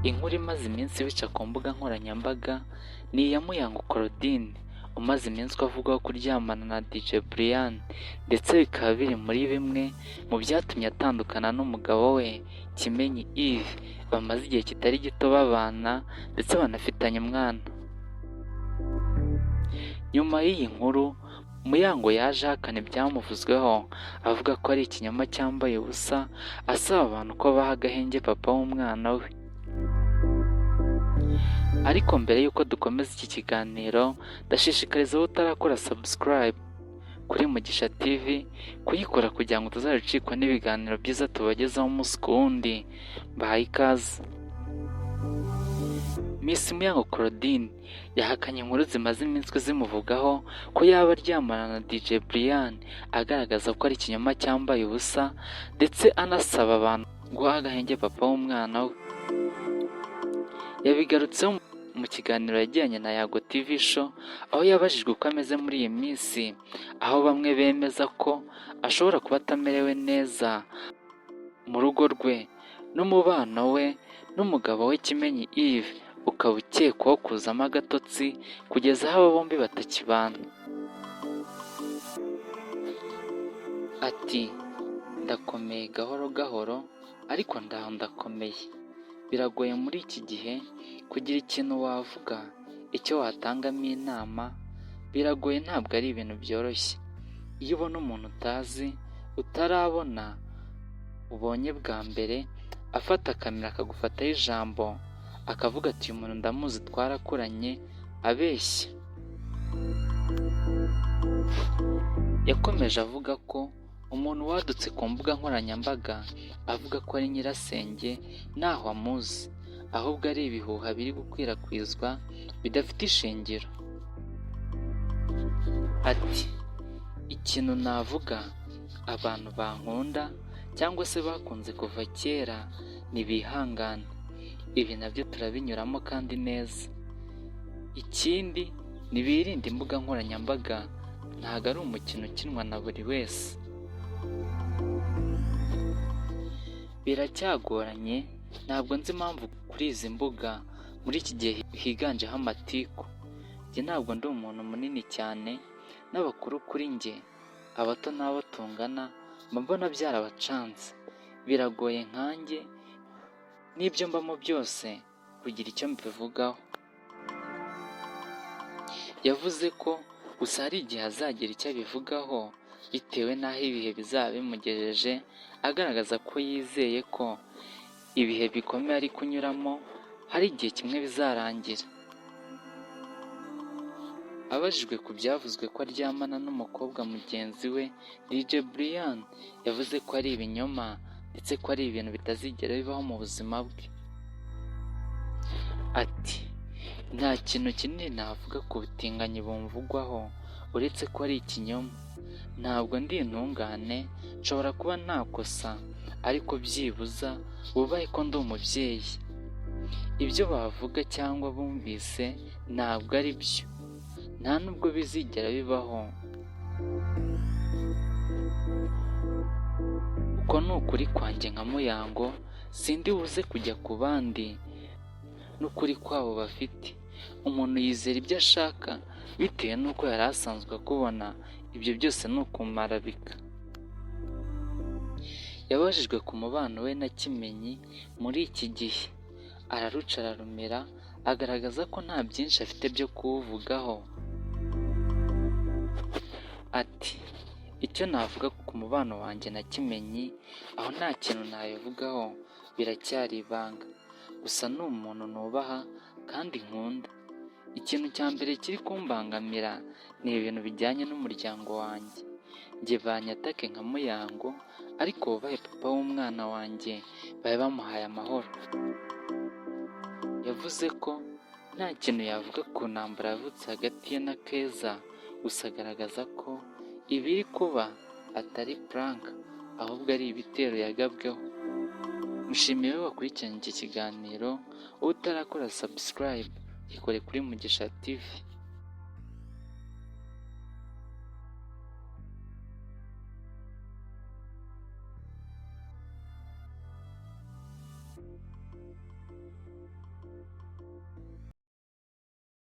Inkuru imaze iminsi bica ku mbuga nkoranyambaga ni iya Muyango Claudine umaze iminsi avugwaho kuryamana na DJ Brian ndetse bikaba biri muri bimwe mu byatumye atandukana n'umugabo we Kimenyi Yves bamaze igihe kitari gito babana ndetse banafitanye umwana. Nyuma y'iyi nkuru Muyango yaje ahakana ibyamuvuzweho avuga ko ari ikinyoma cyambaye ubusa, asaba abantu ko baha agahenge papa w'umwana we. Ariko mbere y'uko dukomeza iki kiganiro ndashishikariza abo utarakora subscribe kuri Mugisha TV kuyikora kugira ngo tuzacikwa n'ibiganiro byiza tubagezaho umunsi ku wundi. Mbahaye ikaze. Miss Muyango Claudine yahakanye inkuru zimaze iminsi zimuvugaho ko yaba aryamana na DJ Brian, agaragaza ko ari ikinyoma cyambaye ubusa ndetse anasaba abantu guha agahenge papa w'umwana we. Yabigarutseho mu kiganiro yagiranye na Yago TV show, aho yabajijwe uko ameze muri iyi minsi, aho bamwe bemeza ko ashobora kuba atamerewe neza mu rugo rwe n'umubano we n'umugabo we Kimenyi Yves ukaba ukekwaho kuzamo agatotsi kugeza aho aba bombi batakibana. Ati ndakomeye gahoro gahoro ariko ndaho ndakomeye. Biragoye muri iki gihe kugira ikintu wavuga, icyo watangamo inama, biragoye, ntabwo ari ibintu byoroshye. Iyo ubona umuntu utazi, utarabona, ubonye bwa mbere, afata kamera akagufataho ijambo akavuga ati uyu muntu ndamuzi twarakuranye, abeshya. Yakomeje avuga ko umuntu wadutse ku mbuga nkoranyambaga avuga ko ari nyirasenge ntaho amuzi, ahubwo ari ibihuha biri gukwirakwizwa bidafite ishingiro. Ati ikintu navuga, abantu bankunda cyangwa se bakunze kuva kera ntibihangane, ibi nabyo turabinyuramo kandi neza. Ikindi ntibirinde imbuga nkoranyambaga, ntabwo ari umukino ukinwa na buri wese. Biracyagoranye, ntabwo nzi impamvu kuri izi mbuga muri iki gihe higanjeho amatiku. Njye ntabwo ndi umuntu munini cyane, n'abakuru kuri njye, abato n'abo tungana mbona byarabacanze. Biragoye nkanjye n'ibyo mbamo byose kugira icyo mbivugaho. Yavuze ko gusa hari igihe azagira icyo abivugaho bitewe n'aho ibihe bizaba bimugejeje, agaragaza ko yizeye ko ibihe bikomeye ari kunyuramo hari igihe kimwe bizarangira. Abajijwe ku byavuzwe ko aryamana n'umukobwa mugenzi we DJ Brian, yavuze ko ari ibinyoma ndetse ko ari ibintu bitazigera bibaho mu buzima bwe. Ati nta kintu kinini navuga ku butinganyi bumvugwaho uretse ko ari ikinyoma. Ntabwo ndi intungane, nshobora kuba ntakosa, ariko byibuza bubahe ko ndi umubyeyi. Ibyo bavuga cyangwa bumvise ntabwo ari byo, nta nubwo bizigera bibaho. Uko ni ukuri kwanjye nka Muyango, sindi buze kujya ku bandi n'ukuri kwabo bafite. Umuntu yizera ibyo ashaka bitewe n'uko yari asanzwe akubona, ibyo byose ni ukumarabika. Yabajijwe ku mubano we na Kimenyi muri iki gihe, araruca ararumira, agaragaza ko nta byinshi afite byo kuwuvugaho. Ati icyo navuga ku mubano wanjye na Kimenyi, aho nta kintu nabivugaho, biracyari ibanga. Gusa ni umuntu nubaha kandi nkunda. Ikintu cya mbere kiri kumbangamira ni ibintu bijyanye n'umuryango wanjye. Njye banyatake nka Muyango, ariko bubahe papa w'umwana wanjye, babe bamuhaye amahoro. Yavuze ko nta kintu yavuga ku ntambara yavutse hagati ye na Keza, gusa agaragaza ko ibiri kuba atari prank, ahubwo ari ibitero yagabweho. Mushimiye we wakurikiranye iki kiganiro, utarakora subscribe ikore kuri Mugisha TV.